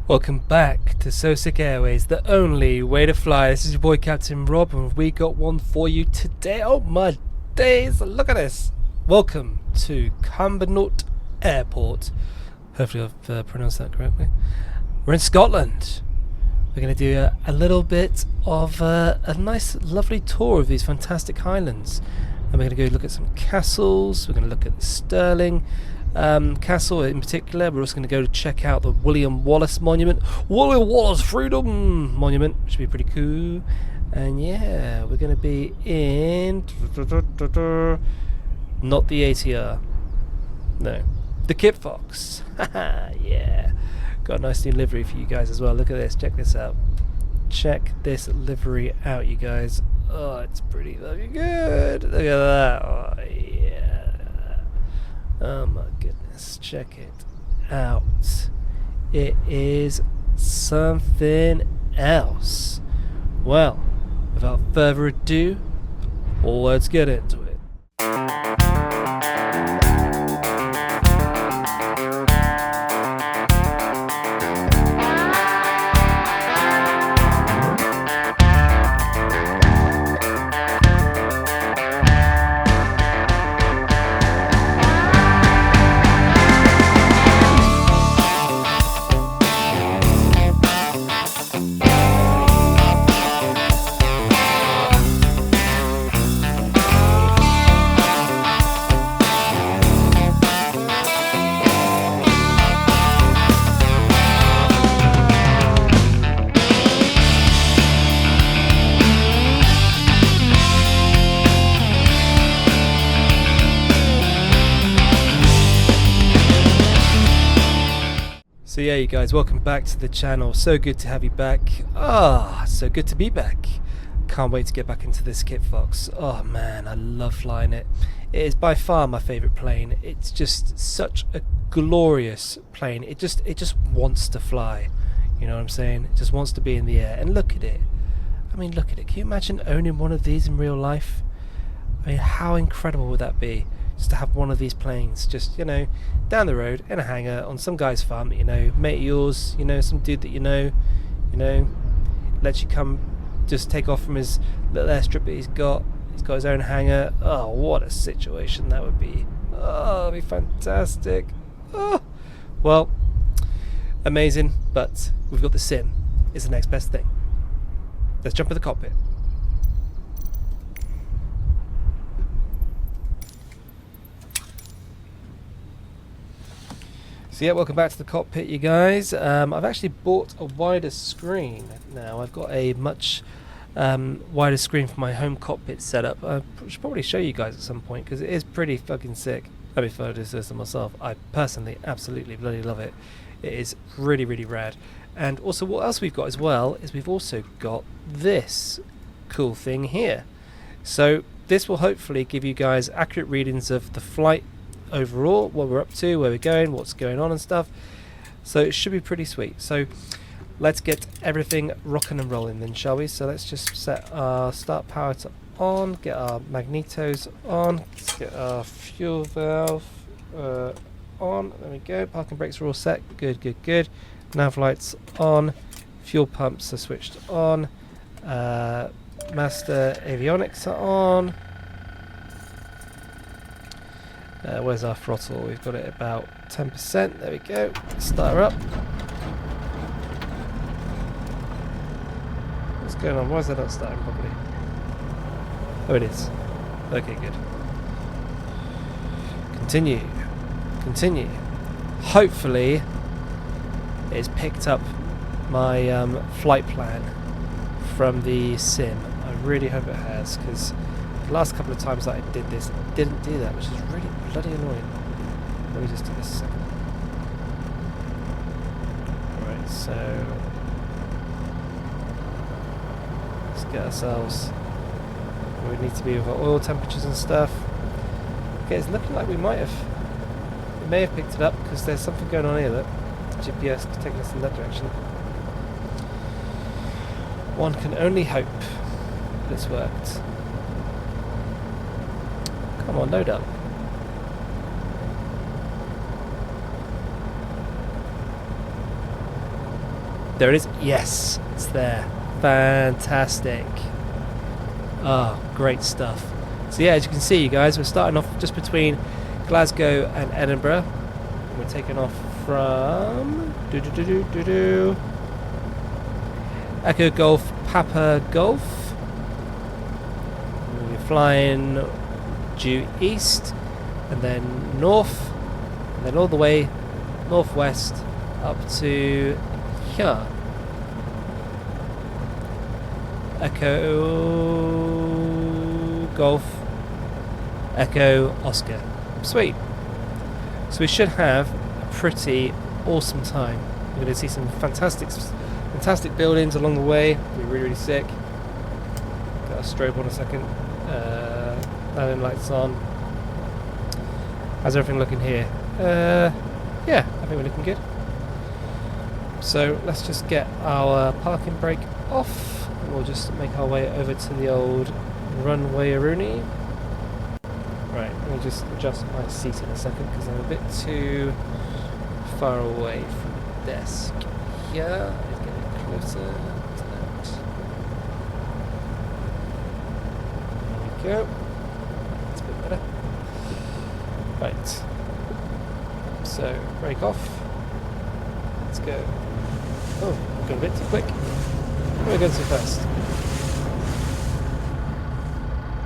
Welcome back to So Sick Airways, the only way to fly. This is your boy Captain Rob, and we got one for you today. Oh my days, look at this. Welcome to Cumbernauld Airport. Hopefully I've pronounced that correctly. We're in Scotland. We're going to do a little bit of a nice lovely tour of these fantastic highlands. And we're going to go look at some castles. We're going to look at the Stirling Castle in particular. We're also going to go to check out the William Wallace Monument. William Wallace Freedom Monument, which should be pretty cool. And yeah, we're going to be in... not the ATR. No. The Kitfox. Yeah. Got a nice new livery for you guys as well. Look at this. Check this out. Check this livery out, you guys. Oh, it's pretty looking good. Look at that. Oh, yeah. Oh my goodness, check it out. It is something else. Well, without further ado, let's get into it. So yeah, you guys, welcome back to the channel. So good to have you back. So good to be back. Can't wait to get back into this Kitfox. Oh man, I love flying it. It is by far my favourite plane. It's just such a glorious plane. It just wants to fly. You know what I'm saying? It just wants to be in the air. And look at it. I mean, look at it. Can you imagine owning one of these in real life? I mean, how incredible would that be? Just to have one of these planes, just, you know, down the road in a hangar on some guy's farm, you know, mate of yours, you know, some dude that you know, lets you come just take off from his little airstrip that he's got. He's got his own hangar. Oh, what a situation that would be. Oh, that'd be fantastic. Oh, well, amazing, but we've got the sim. It's the next best thing. Let's jump in the cockpit. So yeah, welcome back to the cockpit, you guys. I've actually bought a wider screen now. I've got a much wider screen for my home cockpit setup. I should probably show you guys at some point because it is pretty fucking sick. Let me photo this myself. I personally absolutely bloody love it. It is really, really rad. And also what else we've got as well is we've also got this cool thing here. So this will hopefully give you guys accurate readings of the flight overall, what we're up to, where we're going, what's going on and stuff. So it should be pretty sweet. So let's get everything rocking and rolling then, shall we? So let's just set our start power to on, get our magnetos on, let's get our fuel valve on. There we go. Parking brakes are all set. Good, good, good. Nav lights on, fuel pumps are switched on, master avionics are on. Where's our throttle? We've got it about 10%. There we go. Start her up. What's going on? Why is that not starting properly? Oh, it is. Okay, good. Continue. Continue. Hopefully, it's picked up my flight plan from the sim. I really hope it has, because the last couple of times that I did this, it didn't do that, which is really bloody annoying. Let me just do this a second. Alright, so let's get ourselves where we need to be with our oil temperatures and stuff. Okay, it's looking like we may have picked it up because there's something going on here. Look, the GPS is taking us in that direction. One can only hope that it's worked. Come on, load up. There it is. Yes, it's there. Fantastic. Oh, great stuff. So yeah, as you can see, you guys, we're starting off just between Glasgow and Edinburgh. And we're taking off from Echo Golf, Papa Golf. We're flying due east, and then north, and then all the way northwest up to here. Echo Golf, Echo Oscar. Sweet. So we should have a pretty awesome time. We're going to see some fantastic buildings along the way. It'll be really, really sick. Got a strobe on a second. Landing lights on. How's everything looking here? Yeah, I think we're looking good. So let's just get our parking brake off. And we'll just make our way over to the old runway Rooney. Right, let me just adjust my seat in a second because I'm a bit too far away from the desk. Yeah, it's getting closer to that. There we go. That's a bit better. Right. So, brake off. Let's go. Oh, I'm going a bit too quick. Why am I going so fast?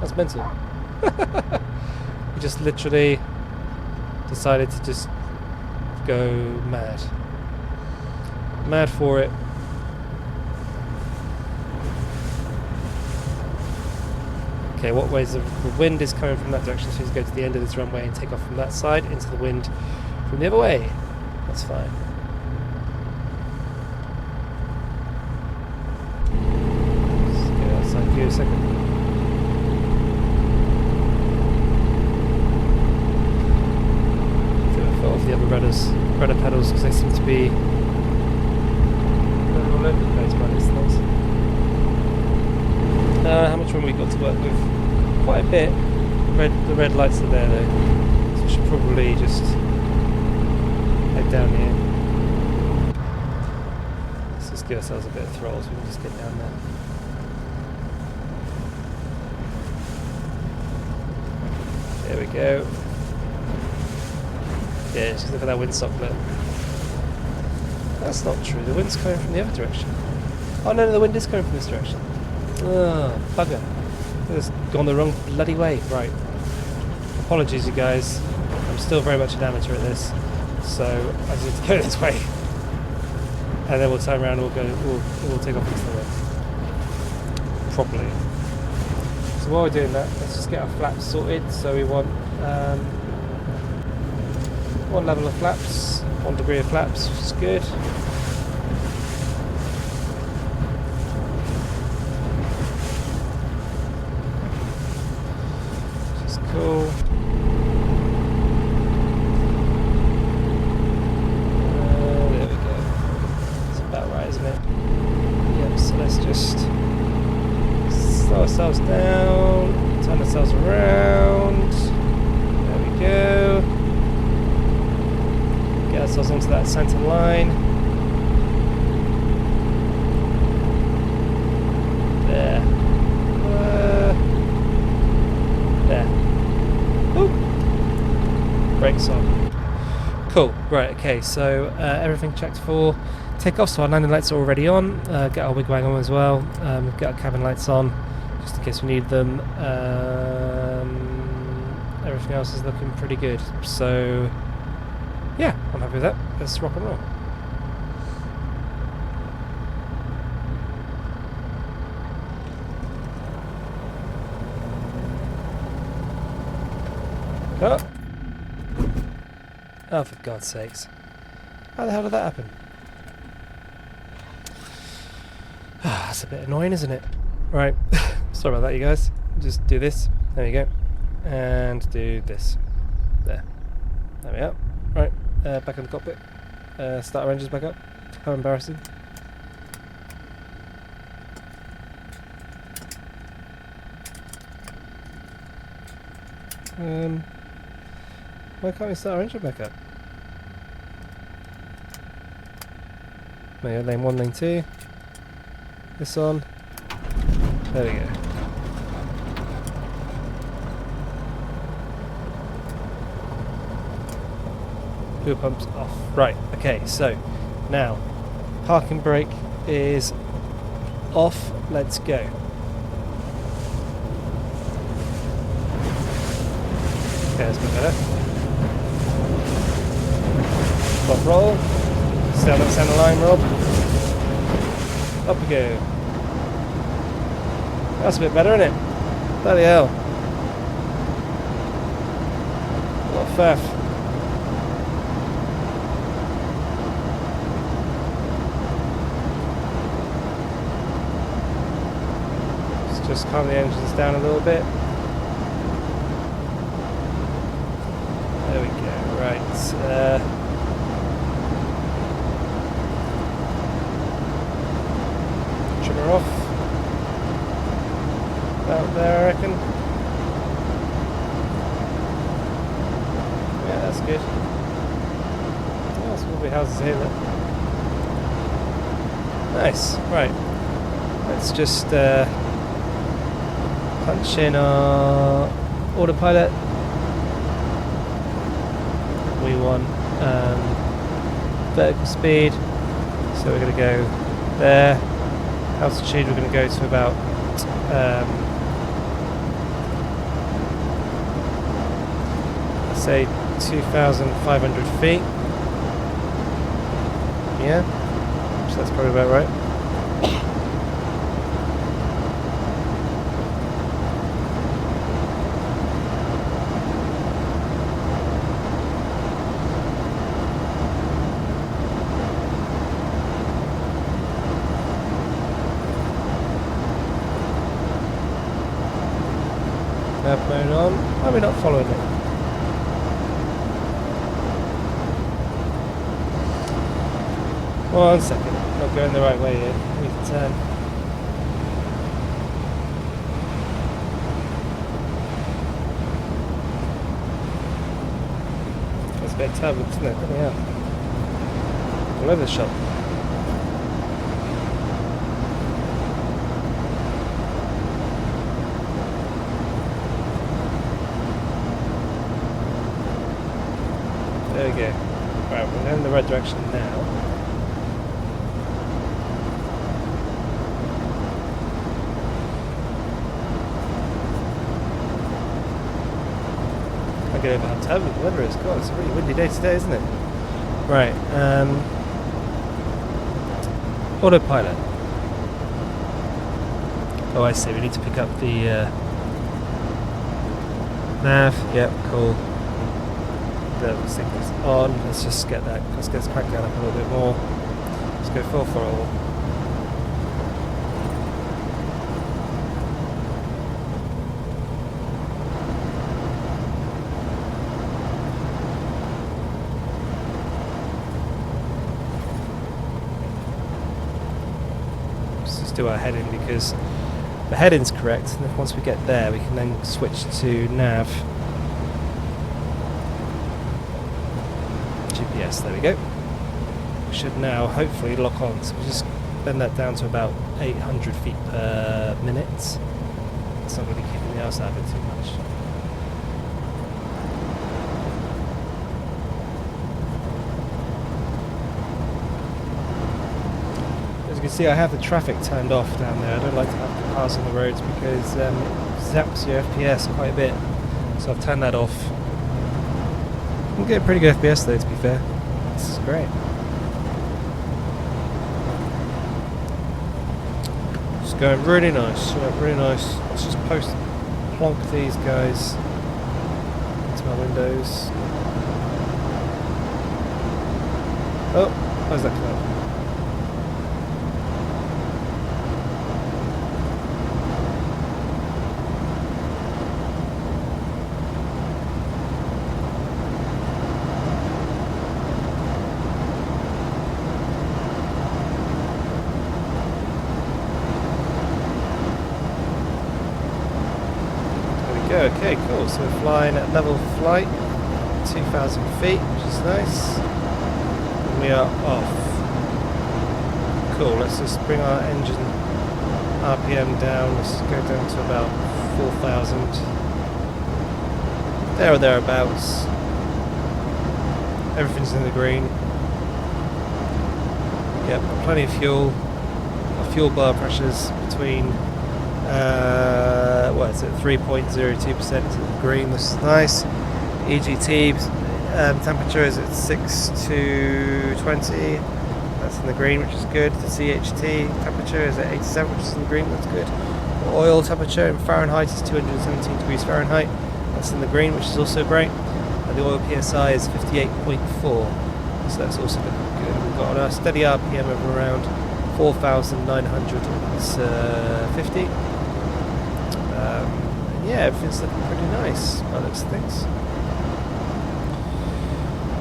That's mental. We just literally decided to just go mad. Mad for it. Okay, what way is the wind is coming from that direction, so we just go to the end of this runway and take off from that side into the wind from the other way. That's fine. Just get outside view a second. Off the other rudder pedals because they seem to be all over the place by these things. How much room we got to work with? Quite a bit. The red lights are there though, so we should probably just head down here. Let's just give ourselves a bit of throttle so we can just get down there. There we go. Yeah, just look at that windsock there. That's not true, the wind's coming from the other direction. Oh no, the wind is coming from this direction. Oh, bugger. It's gone the wrong bloody way. Right. Apologies you guys. I'm still very much an amateur at this. So I just need to go this way. And then we'll turn around and we'll take off this way. Properly. So while we're doing that, let's just get our flaps sorted. So we want one level of flaps, 1 degree of flaps, which is good. Which is cool. There we go. That's about right, isn't it? Yep, so let's just slow ourselves down, turn ourselves around. There we go. Get ourselves onto that centre line. There. There. Ooh. Brakes on. Cool. Right, okay, so everything checked for takeoff, so our landing lights are already on. Get our wig-wag on as well. Get our cabin lights on, just in case we need them. Everything else is looking pretty good. So yeah, I'm happy with that. Let's rock and roll. Go. Oh, for God's sakes. How the hell did that happen? That's a bit annoying, isn't it? Right. Sorry about that, you guys. Just do this. There you go. And do this. There. There we are. Right. Back in the cockpit. Start our engines back up. How embarrassing. Why can't we start our engine back up? Maybe lane 1, lane 2. This on. There we go. Fuel pumps off. Right, okay, so now parking brake is off. Let's go. Okay, that's a bit better. Stop roll. Stay on that centre line, Rob. Up we go. That's a bit better, isn't it? Bloody hell. What a faff. Let's just calm the engines down a little bit. There we go. Right. Trimmer off. Out there, I reckon. Yeah, that's good. Oh, some lovely houses here then. Nice. Right. Let's just punch in our autopilot. We want vertical speed, so we're going to go there. Altitude we're going to go to about let's say 2,500 feet. Yeah, so that's probably about right. Nav mode on. Why are we not following it? One second. Not going the right way here. We can turn. That's a bit turbulent, isn't it? Yeah. All over the shop. There we go. Right, we're going in the right direction now. I get over how turbulent the weather is. God, it's a really windy day today, isn't it? Right, autopilot. Oh, I see. We need to pick up the nav. Yep, cool. The signal's on. Let's just get that. Let's get this crank down up a little bit more. Let's go full throttle. Let's just do our heading because the heading's correct, and if once we get there, we can then switch to nav. Yes, there we go. We should now hopefully lock on. So we just bend that down to about 800 feet per minute. It's not really kicking the arse out of it too much. As you can see, I have the traffic turned off down there. I don't like to have the cars on the roads because it zaps your FPS quite a bit. So I've turned that off. I'm getting pretty good FPS though, to be fair. This is great. It's going really nice, really nice. Let's just plonk these guys into my windows. Oh, where's that cloud? Okay, cool. So we're flying at level flight, 2,000 feet, which is nice. And we are off. cool. Let's just bring our engine RPM down. Let's go down to about 4,000. There or thereabouts. Everything's in the green. Yep, plenty of fuel. Our fuel bar pressure's between what is it, 3.02% in the green, which is nice. EGT temperature is at 6 to 20. That's in the green, which is good. The CHT temperature is at 87, which is in the green, that's good. The oil temperature in Fahrenheit is 217 degrees Fahrenheit. That's in the green, which is also great. And the oil PSI is 58.4, so that's also good. We've got a steady RPM of around 4,950. Yeah, everything's looking pretty nice by looks of things.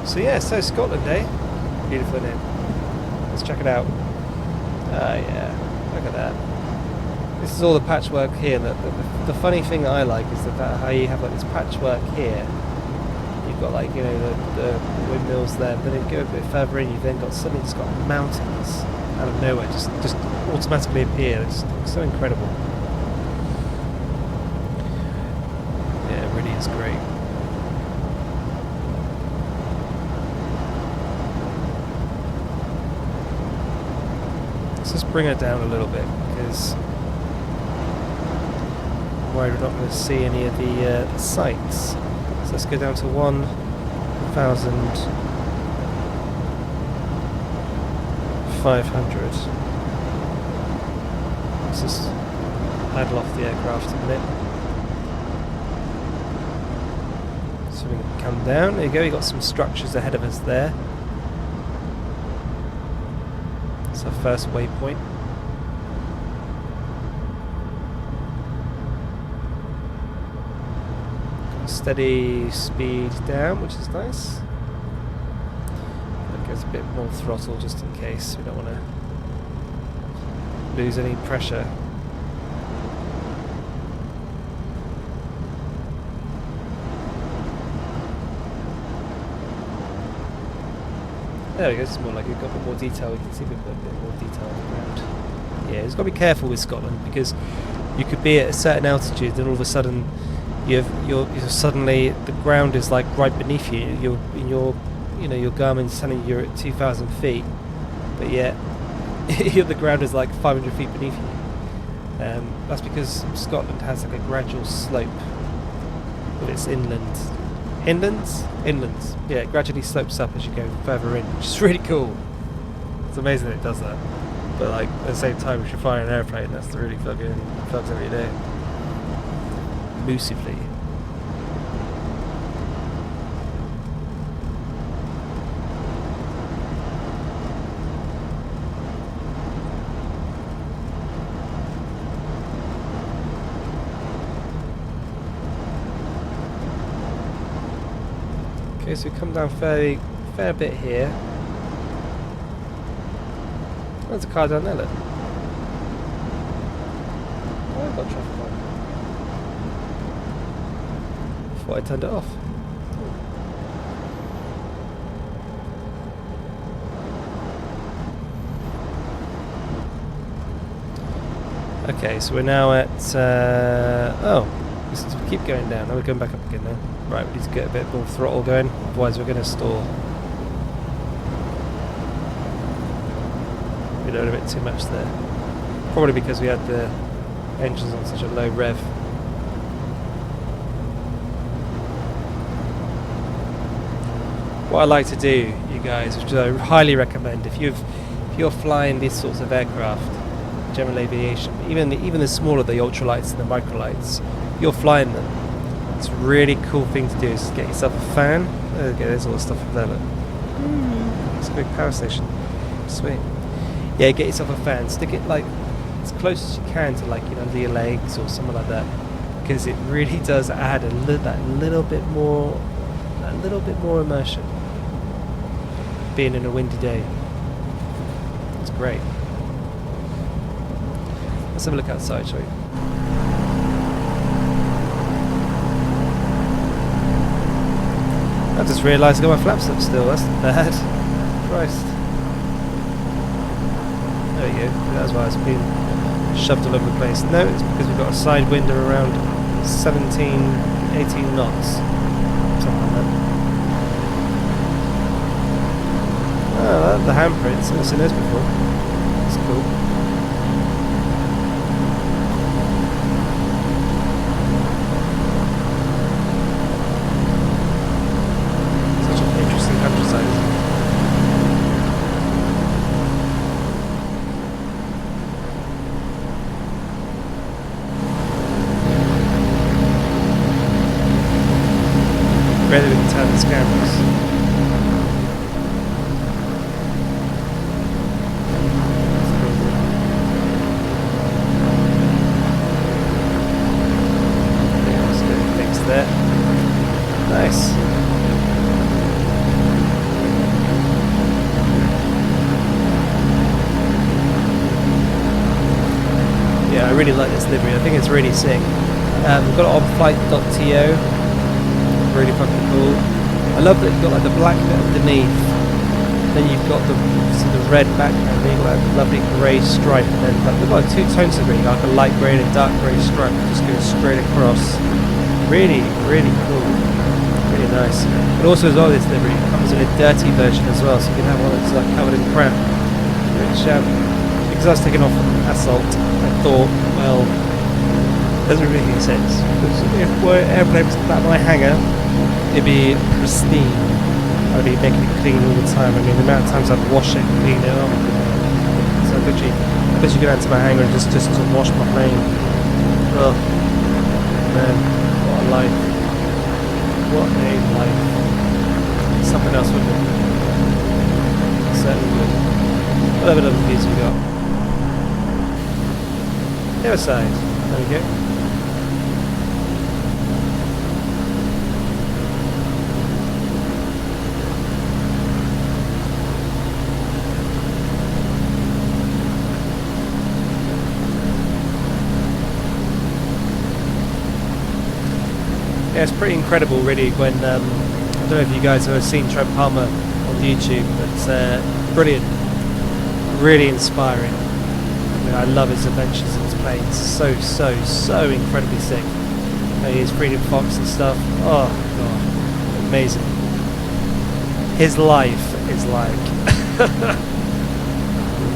So yeah, so Scotland, eh? Beautiful, isn't it? Let's check it out. Ah, yeah, look at that. This is all the patchwork here. The funny thing that I like is that how you have like this patchwork here. You've got like, you know, the windmills there, but then you go a bit further in, you've then got suddenly just got mountains out of nowhere, just automatically appear. It's so incredible. Yeah, it really is great. Let's just bring it down a little bit because I'm worried we're not going to see any of the sights. So let's go down to 1,500. Let's just idle off the aircraft a minute. So we can come down. There you go, you've got some structures ahead of us there. That's our first waypoint. Steady speed down, which is nice. That goes a bit more throttle just in case. We don't want to lose any pressure. There we go, it's more like we've got a bit more detail. We can see a bit more detail on the ground. Yeah, you've got to be careful with Scotland because you could be at a certain altitude and all of a sudden you're suddenly the ground is like right beneath you. You're in your Garmin's telling you you're at 2,000 feet, but yet the ground is like 500 feet beneath you. That's because Scotland has like a gradual slope with its inlands. Yeah, it gradually slopes up as you go further in, which is really cool. It's amazing that it does that. But like at the same time, if you're flying an airplane, that's really fucking fucks every day. Lucidly. Okay, so we come down fair bit here. There's a car down there, look. Oh, I've got traffic light. Thought I turned it off. Okay, so we're now at oh, this is, we keep going down. Now we're going back up again now. Right, we need to get a bit more throttle going, otherwise we're going to stall. We don't have a bit too much there. Probably because we had the engines on such a low rev. What I like to do, you guys, which I highly recommend, if you're flying these sorts of aircraft, general aviation, even the smaller, the ultralights and the microlights, you're flying them. It's a really cool thing to do is get yourself a fan. Okay, there's all the stuff up there. Look. It's a big power station. Sweet. Yeah, get yourself a fan. Stick it like as close as you can to, like, you know, your legs or something like that, because it really does add that little bit more immersion. Being in a windy day, it's great. Let's have a look outside, shall we? I just realised I got my flaps up still, that's bad. Christ. There we go. That's why it's been shoved all over the place. No, it's because we've got a side wind of around 17, 18 knots. Something like that. Oh, the handprints. I've never seen those before. That's cool. Such an interesting countryside, isn't it? Rather than turn the cameras. There. Nice. Yeah, I really like this livery. I think it's really sick. We've got it on flight.to. Really fucking cool. I love that you've got like the black bit underneath. Then you've got the red background. Then you've got that lovely grey stripe. And then like, we've got like 2 tones of green, like a light grey and a dark grey stripe that just goes straight across. Really, really cool. Really nice. But also as well, this livery comes in a dirty version as well, so you can have one that's like covered in crap. Which, because I was taking off assault, I thought, well, doesn't really make any sense. Because if airplane was at my hangar, it'd be pristine. I'd be making it clean all the time. I mean, the amount of times I'd wash it and clean it up. So literally, I bet you go down to my hangar and just to wash my plane. Oh, man. Life. What a life. Something else, wouldn't it? Certainly would. What other little piece we got? The other side. There we go. Yeah, it's pretty incredible really when, I don't know if you guys have ever seen Trent Palmer on YouTube, but brilliant, really inspiring. I mean, I love his adventures in his planes, so incredibly sick. His Freedom Fox and stuff, oh god, amazing. His life is like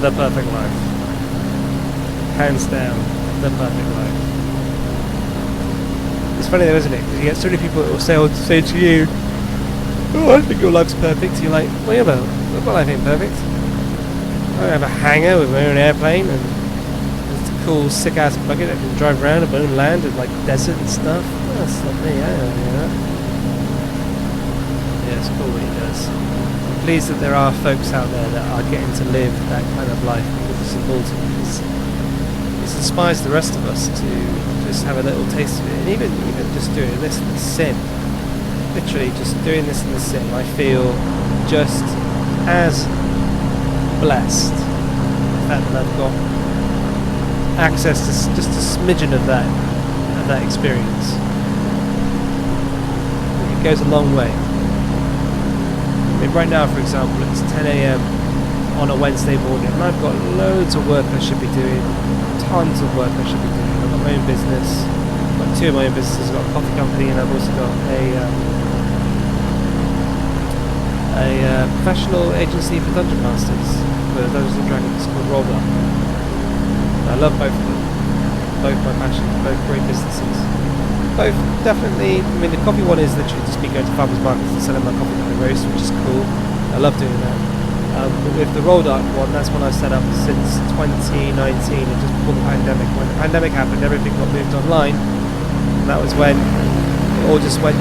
the perfect life. Hands down, the perfect life. It's funny though, isn't it? Because you get so many people that will say to you, "Oh, I think your life's perfect." And you're like, "Well, yeah, but my life ain't perfect. I have a hangar with my own airplane and it's a cool, sick-ass bucket that can drive around my own land and like desert and stuff." Oh, that's not me. I don't do that. Yeah, it's cool what he does. I'm pleased that there are folks out there that are getting to live that kind of life because it's important. It inspires the rest of us to just have a little taste of it, and even just doing this in the sim, literally just doing this in the sim, I feel just as blessed the fact that I've got access to just a smidgen of that experience. It goes a long way. I mean, right now, for example, it's 10 AM on a Wednesday morning, and I've got loads of work I should be doing, tons of work I should be doing. I've got my own business, I've got 2 of my own businesses, I've got a coffee company, and I've also got a professional agency for Dungeon Masters, for Dungeons and Dragons, called Roller. I love both of them, both my passions, both great businesses. Both definitely, I mean the coffee one is literally just me going to farmers markets and selling my coffee on the roast, which is cool. I love doing that. But with the Roll Dark one, that's one I've set up since 2019, and just before the pandemic. When the pandemic happened, everything got moved online, and that was when it all just went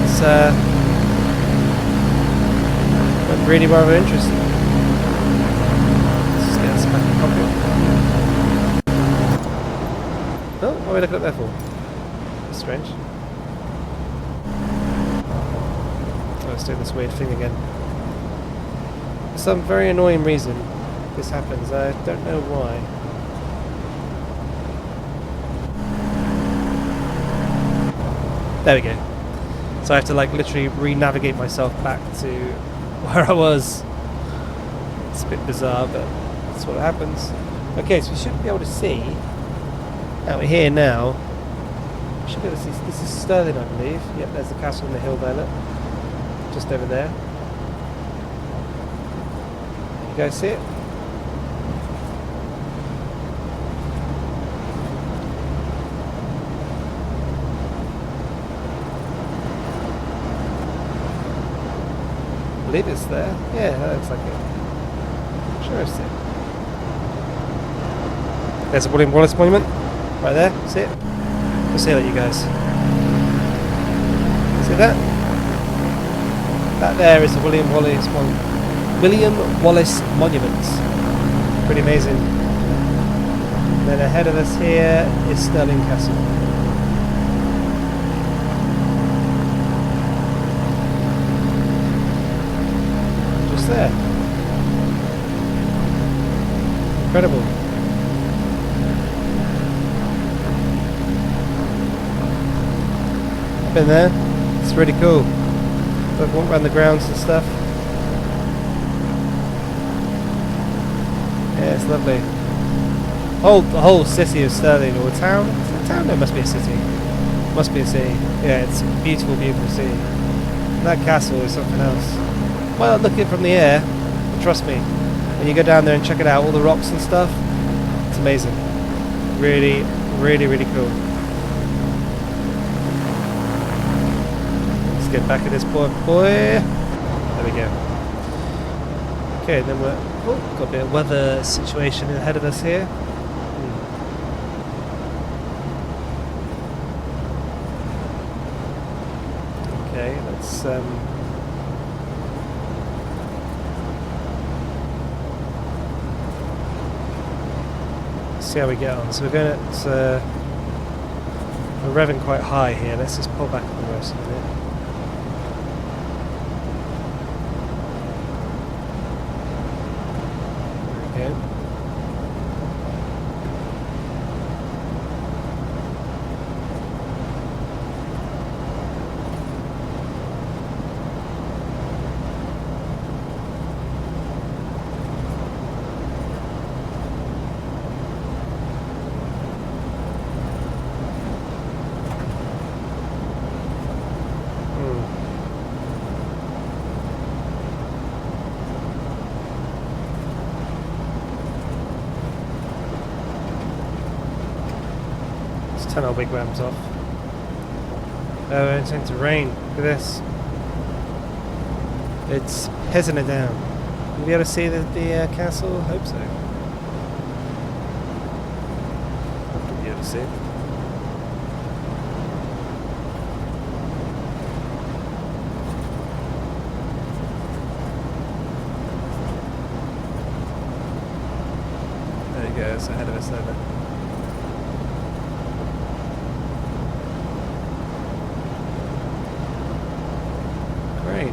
really rather interesting. Let's just get us back in Cockpit. Oh, what are we looking up there for? That's strange. Oh, it's doing this weird thing again. For some very annoying reason this happens. I don't know why. There we go. So I have to like literally re-navigate myself back to where I was. It's a bit bizarre, but that's what happens. Okay, so we should be able to see. Now we're here now. We should be able to see. This is Stirling, I believe. Yep, there's the castle on the hill there. Look, just over there. You guys see it? I believe it's there. Yeah, that looks like it. Sure it's it. There's a William Wallace Monument. Right there. See it? I'll see that, you guys. See that? That there is the William Wallace Monument. Pretty amazing. And then ahead of us here is Stirling Castle. Just there. Incredible. I've been there. It's really cool. Look, walk around the grounds and stuff. Yeah, it's lovely. The whole city of Stirling, or town. Is it a town? No, it must be a city. Must be a city. Yeah, it's a beautiful, beautiful city. And that castle is something else. Well, look at it from the air. Trust me. When you go down there and check it out, all the rocks and stuff, it's amazing. Really, really, really cool. Let's get back at this boy. There we go. Okay, then we're got a bit of weather situation ahead of us here. Okay, let's see how we get on. So we're going at we're revving quite high here. Let's just pull back on the rest of it. There we go. Turn our big ramps off. Oh, it's going to rain. Look at this. It's pissing it down. Will you be able to see the castle? I hope so. Hope you'll be able to see it. There you go, it's ahead of us over. Great.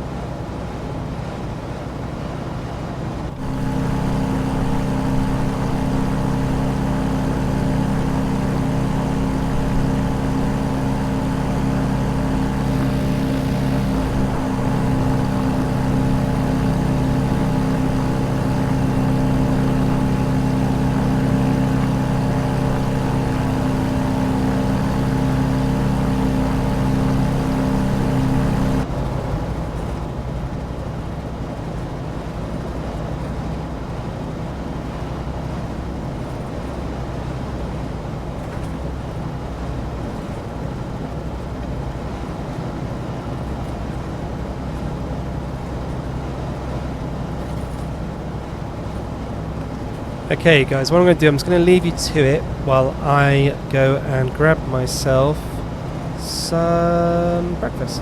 Okay guys, what I'm going to do, I'm just going to leave you to it while I go and grab myself some breakfast.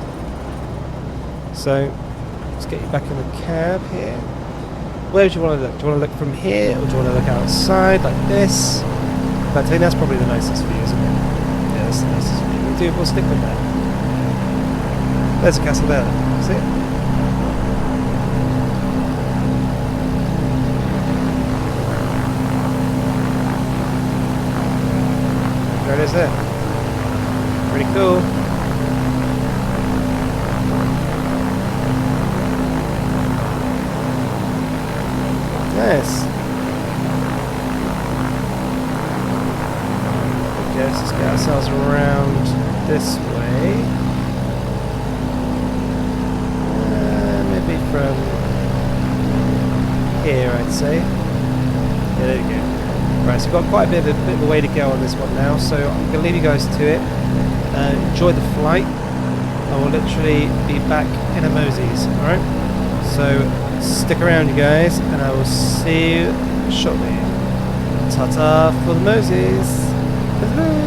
So, let's get you back in the cab here. Where do you want to look? Do you want to look from here, or do you want to look outside like this? But I think that's probably the nicest view, isn't it? Yeah, that's the nicest view. We'll stick with that. There's a castle there, see it? There it is there. Pretty cool. Nice. ourselves around this way. Maybe from here, I'd say. Yeah, there you go. Right, so we've got quite a bit of a way to go on this one now, so I'm going to leave you guys to it. Enjoy the flight. I will literally be back in a Moses, alright? So stick around, you guys, and I will see you shortly. Ta-ta for the Moses. Hello.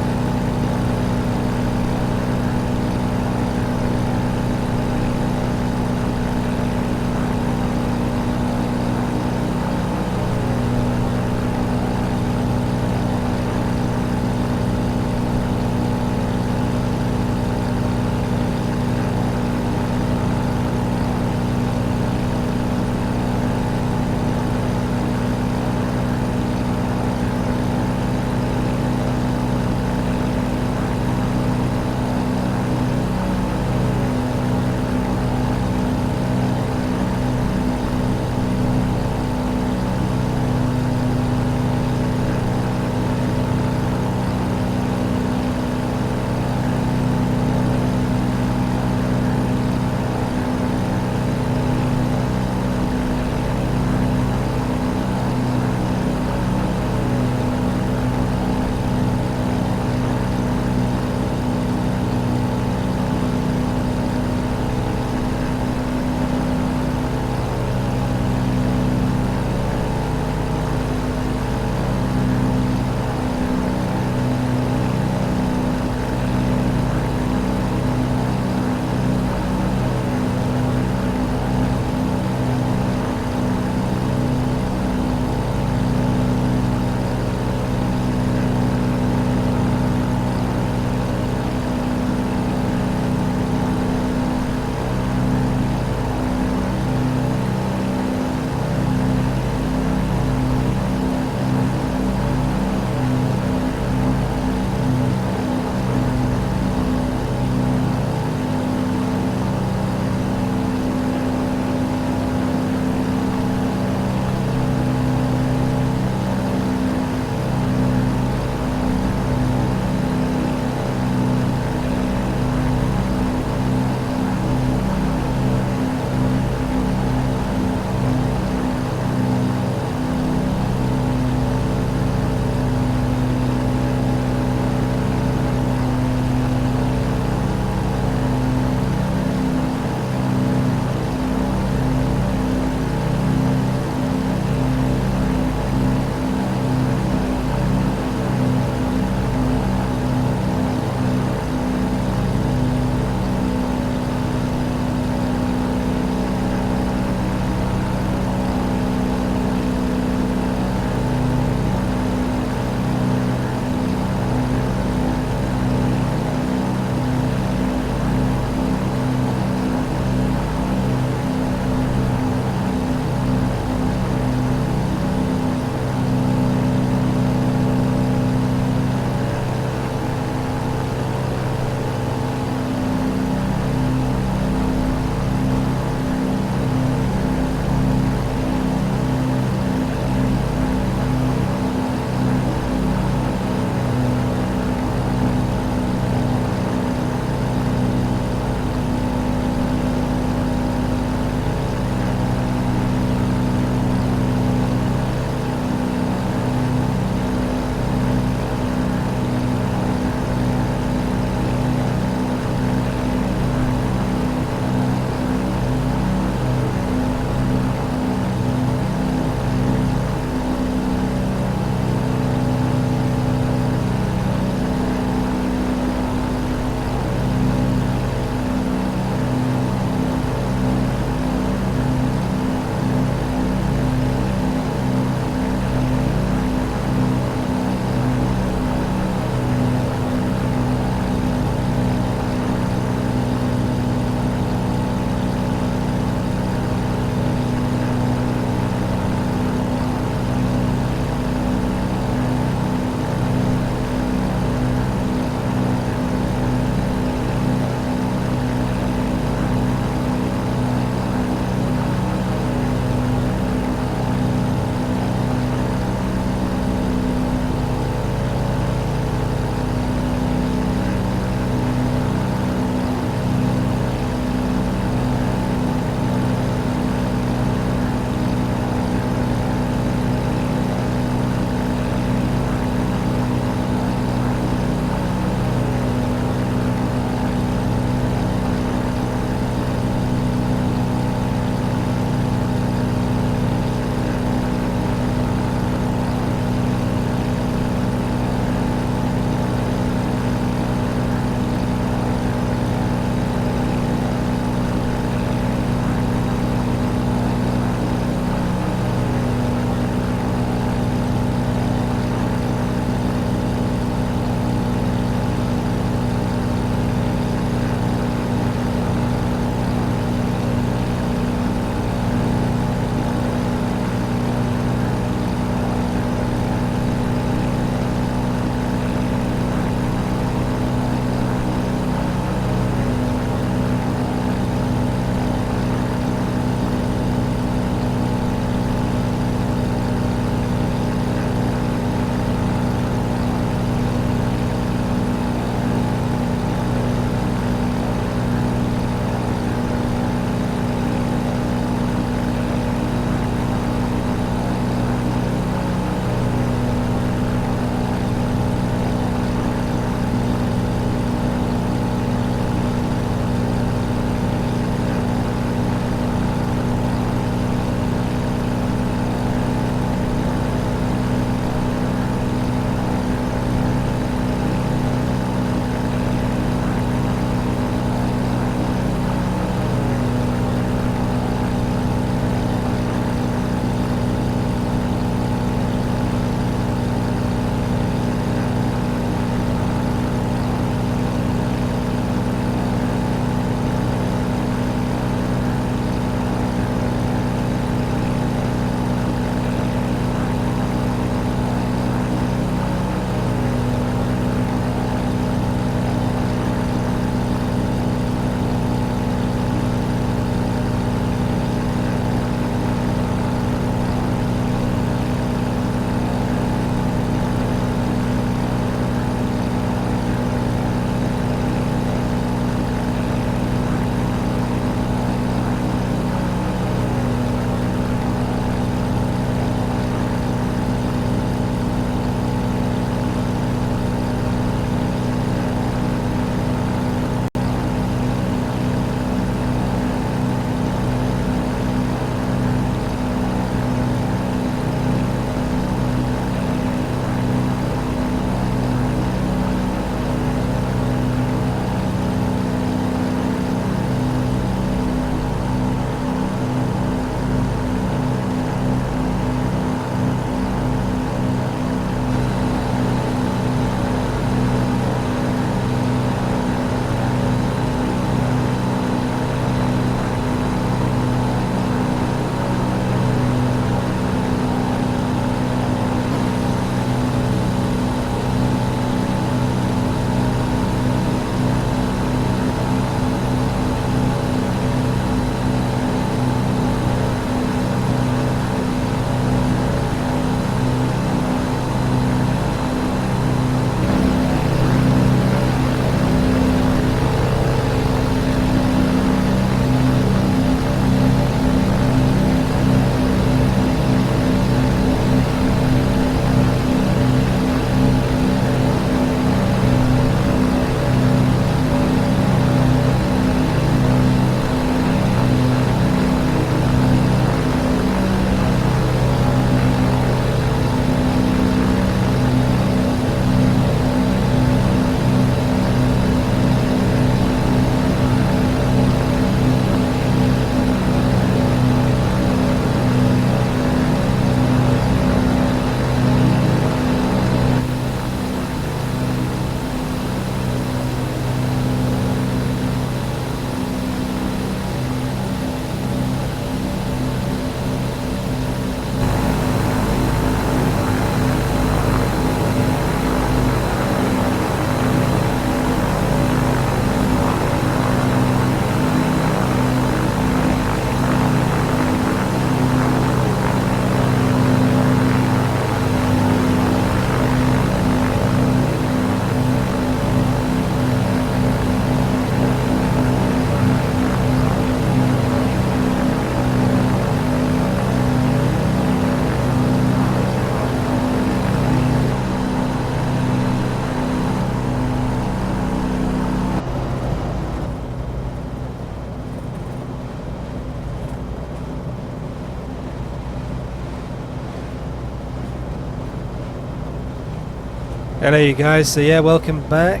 Hello you guys, so yeah, welcome back.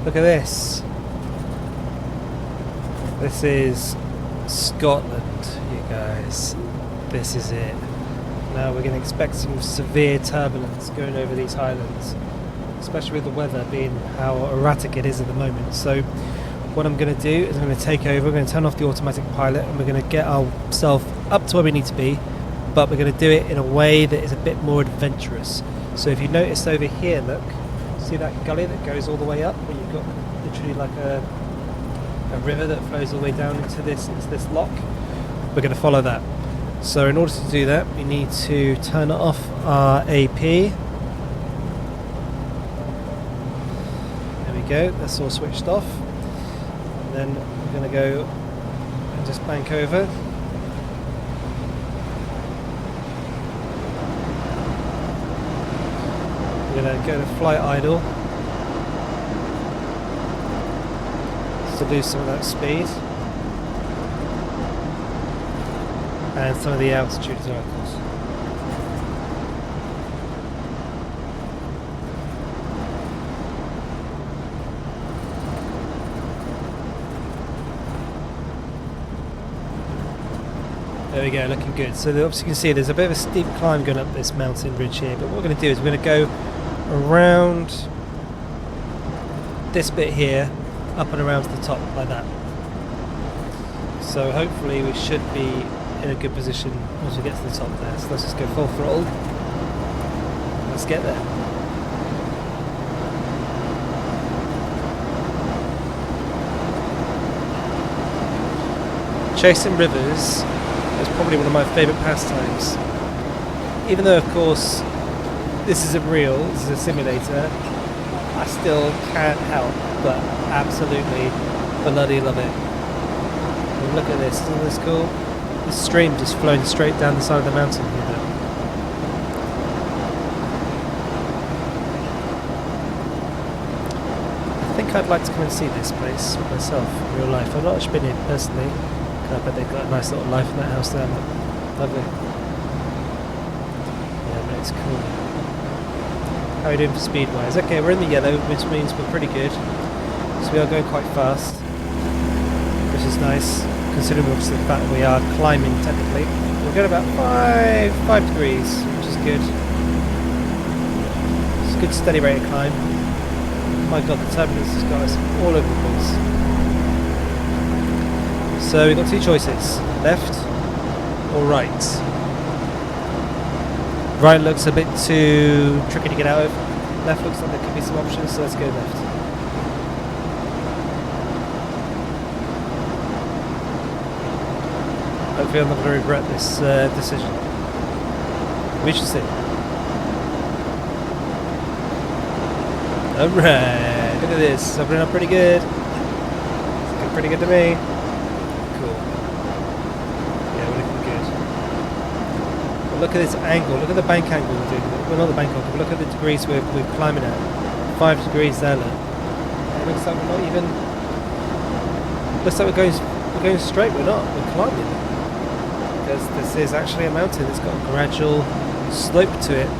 Look at this. This is Scotland, you guys. This is it. Now we're going to expect some severe turbulence going over these highlands, especially with the weather being how erratic it is at the moment. So what I'm going to do is I'm going to take over, we're going to turn off the automatic pilot and we're going to get ourselves up to where we need to be, but we're going to do it in a way that is a bit more adventurous. So if you notice over here, look, see that gully that goes all the way up, where you've got literally like a river that flows all the way down into this lock? We're going to follow that. So in order to do that, we need to turn off our AP. There we go, that's all switched off. And then we're going to go and just bank over. We're going to go to flight idle to lose some of that speed and some of the altitude as well, of course. There we go, looking good. So obviously you can see there's a bit of a steep climb going up this mountain ridge here, but what we're going to do is we're going to go around this bit here, up and around to the top like that. So hopefully we should be in a good position once we get to the top there. So let's just go full throttle. Let's get there. Chasing rivers is probably one of my favourite pastimes. Even though of course this isn't real, this is a simulator, I still can't help but absolutely bloody love it. And look at this, isn't this cool? This stream just flowing straight down the side of the mountain here. I think I'd like to come and see this place myself in real life. I've not actually been here personally. I bet they've got a nice little life in that house there. Lovely. Yeah, but it's cool. How are we doing for speed wise? Okay, we're in the yellow, which means we're pretty good. So we are going quite fast, which is nice, considering obviously the fact that we are climbing technically. We're going about 5 degrees, which is good. It's a good steady rate of climb. My god, the turbulence has got us all over the place. So we've got two choices, left or right. Right looks a bit too tricky to get out of. Left looks like there could be some options, so let's go left. Hopefully I'm not going to regret this decision. We shall see. Alright, look at this, opening up pretty good. It's looking pretty good to me. Look at this angle, look at the bank angle we're doing. Well, not the bank angle, but look at the degrees we're climbing at. 5 degrees there, look. It looks like we're not even... Looks like we're going straight, we're not, we're climbing. Because this is actually a mountain, it's got a gradual slope to it.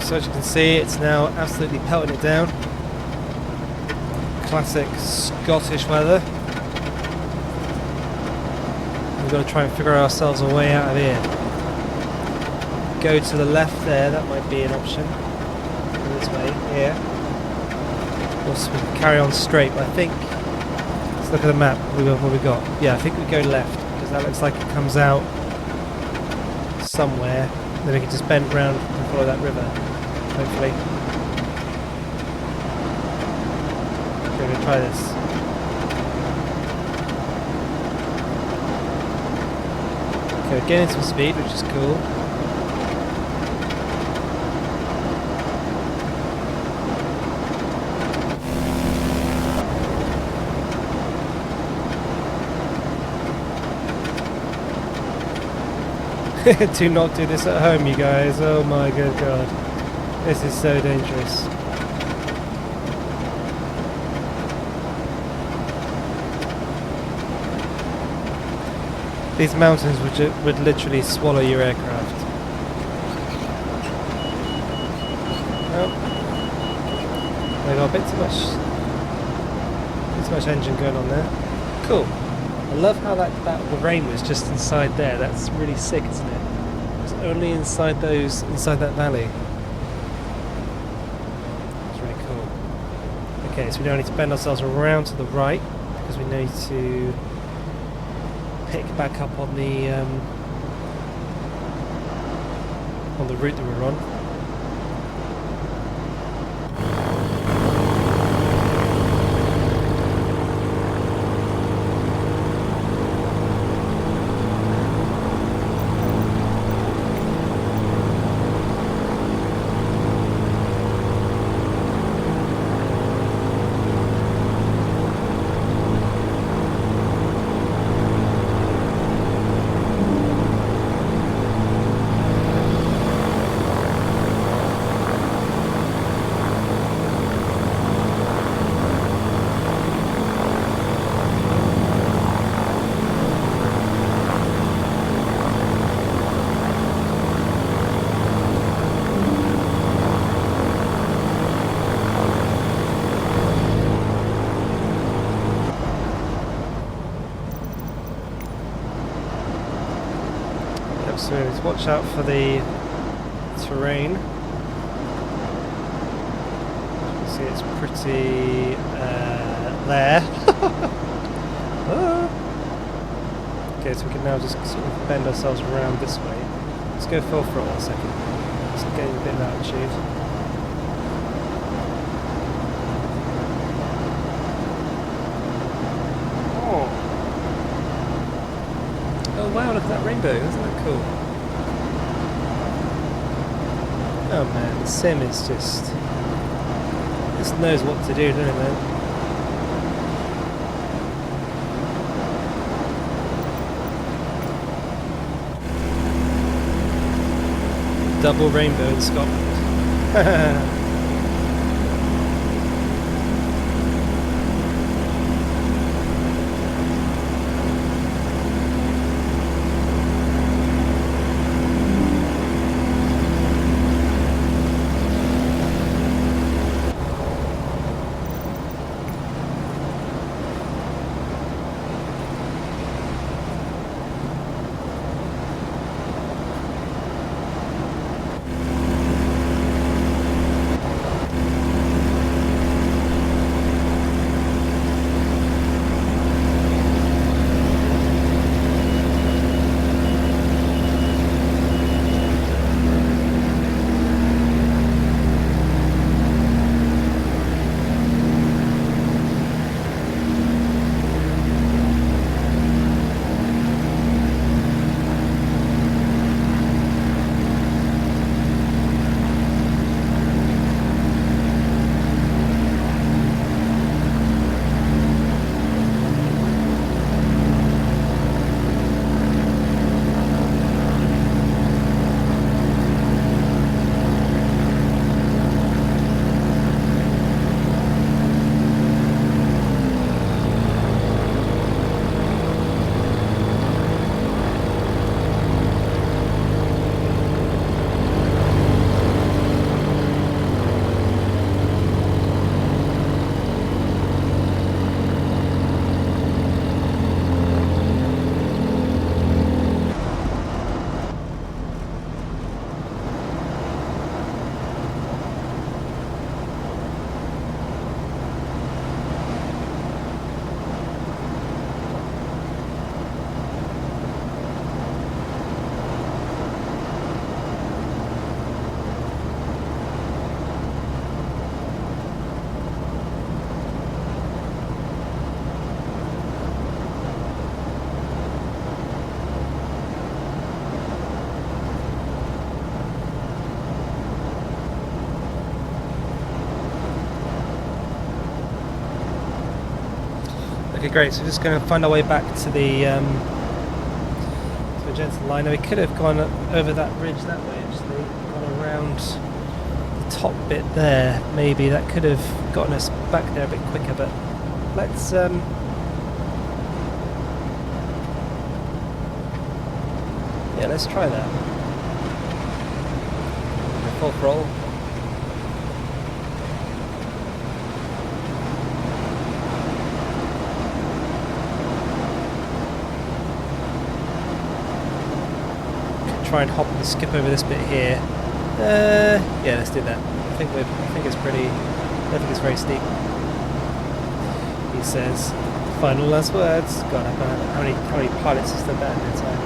So as you can see, it's now absolutely pelting it down. Classic Scottish weather. We've got to try and figure ourselves a way out of here. Go to the left there, that might be an option. Go this way, here. Or we can carry on straight, but I think, let's look at the map, what we got. Yeah, I think we go left, because that looks like it comes out somewhere. Then we can just bend round and follow that river, hopefully. Okay, we're going to try this. Okay, we're gaining some speed, which is cool. Do not do this at home, you guys. Oh my good god. This is so dangerous. These mountains would literally swallow your aircraft. Oh. They got a bit too much engine going on there. Cool. I love how the rain was just inside there. That's really sick, isn't it? It's only inside that valley. It's really cool. Okay, so we now need to bend ourselves around to the right because we need to pick back up on the route that we're on. So watch out for the terrain. You can see it's pretty there. Okay, so we can now just sort of bend ourselves around this way. Let's go full throttle a second. Let's get a bit of altitude. Oh wow, look at that rainbow, isn't that cool? Oh man, the sim is just knows what to do, doesn't it, man? Double rainbow in Scotland. Okay, great. So we're just going to find our way back to the gentle line. Now we could have gone over that ridge that way, actually, gone around the top bit there. Maybe that could have gotten us back there a bit quicker. But let's yeah, let's try that. Full throttle. Try and hop and skip over this bit here. Yeah, let's do that. I think it's pretty. I don't think it's very steep. He says, "Final last words." God, I can't. How many pilots have said that in their time?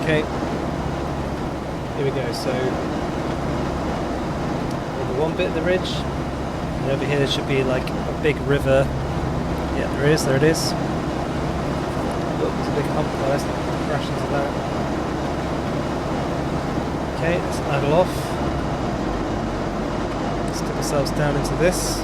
Okay, here we go. So over one bit of the ridge, and over here there should be like a big river. Yeah, there is. There it is. Look, there's a big hump there. Let's not crash into that. Okay, let's idle off. Stick ourselves down into this.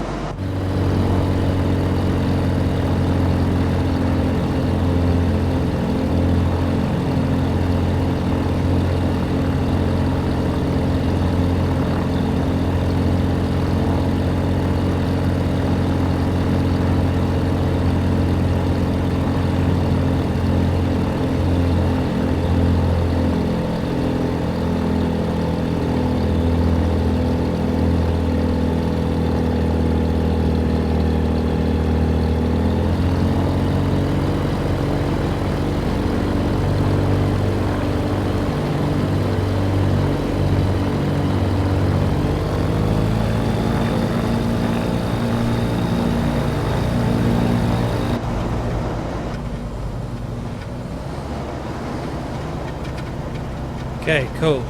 Okay, cool.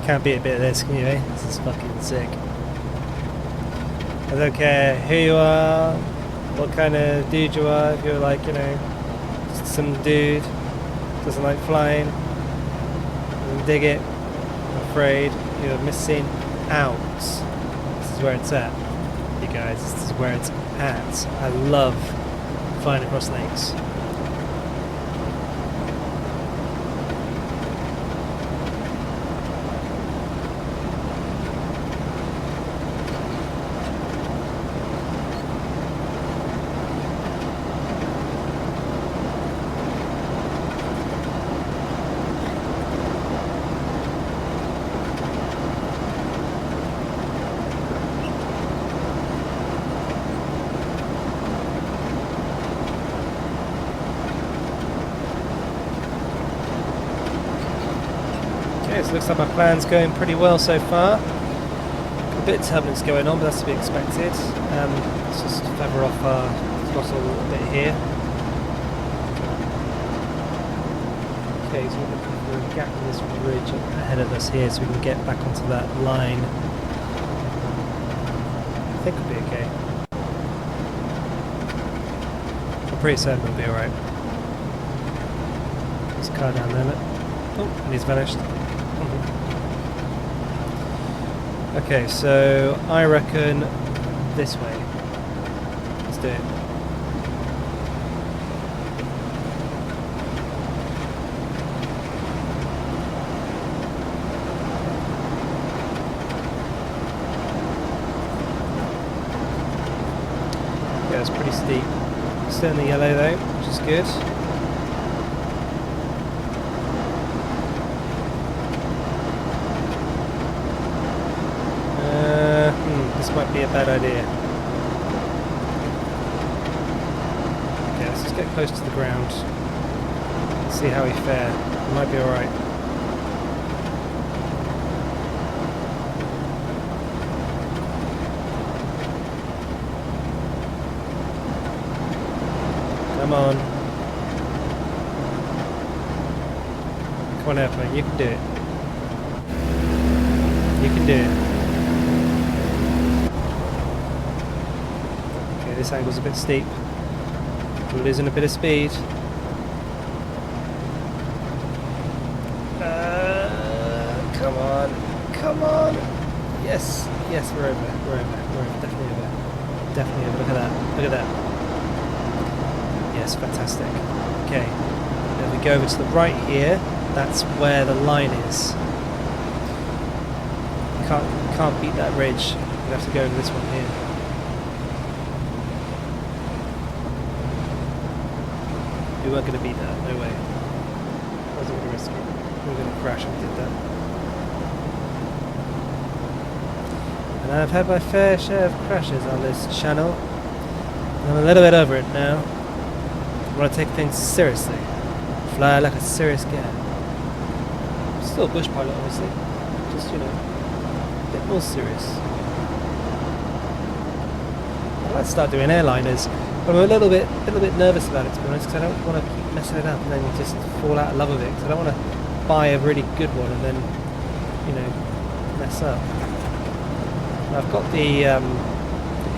Can't beat a bit of this, can you, eh? This is fucking sick. I don't care who you are, what kind of dude you are, if you're like, you know, just some dude, doesn't like flying, doesn't dig it, I'm afraid you're missing out. This is where it's at, you guys, this is where it's at. I love flying across lakes. So looks like my plan's going pretty well so far. A bit of turbulence going on, but that's to be expected. Let's just feather off our throttle a little bit here. Okay, so we're looking for a gap in this ridge ahead of us here so we can get back onto that line. I think we'll be okay. I'm pretty certain we'll be alright. There's a car down there, look. Oh, and he's vanished. Okay, so I reckon this way. Let's do it. Yeah, it's pretty steep. Still in the yellow though, which is good. This might be a bad idea. Okay, let's just get close to the ground. See how we fare. It might be alright. Come on. Come on, airplane, you can do it. You can do it. this angle's a bit steep. We're losing a bit of speed. Come on, come on. Yes, yes, we're over, definitely over. Definitely over, look at that, look at that. Yes, fantastic. Okay, then we go over to the right here. That's where the line is. Can't beat that ridge. We have to go over this one here. We weren't going to beat that, no way. I wasn't going to risk it. We were going to crash if we did that. And I've had my fair share of crashes on this channel. And I'm a little bit over it now. I want to take things seriously. Fly like a serious guy. I'm still a bush pilot, obviously. Just, you know, a bit more serious. I'd like to start doing airliners. But I'm a little bit nervous about it, to be honest, because I don't want to keep messing it up and then just fall out of love of it. Because I don't want to buy a really good one and then, you know, mess up. And I've got the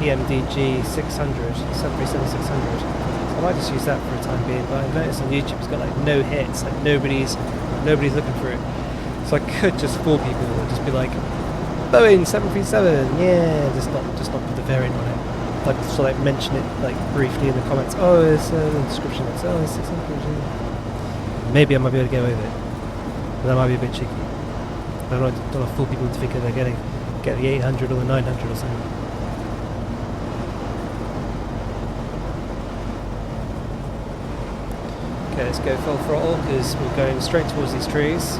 PMDG 600, 737-600. So I might just use that for the time being. But I've noticed on YouTube it's got like no hits, like nobody's looking for it. So I could just fool people and just be like, Boeing 737, yeah, just not put the variant on it. Like, so like mention it like briefly in the comments. Oh, it's in the description. It's, oh, it's 600. Maybe I might be able to get away with it, but that might be a bit cheeky. I don't want to fool people into thinking they're get the 800 or the 900 or something. Okay, let's go full throttle because we're going straight towards these trees.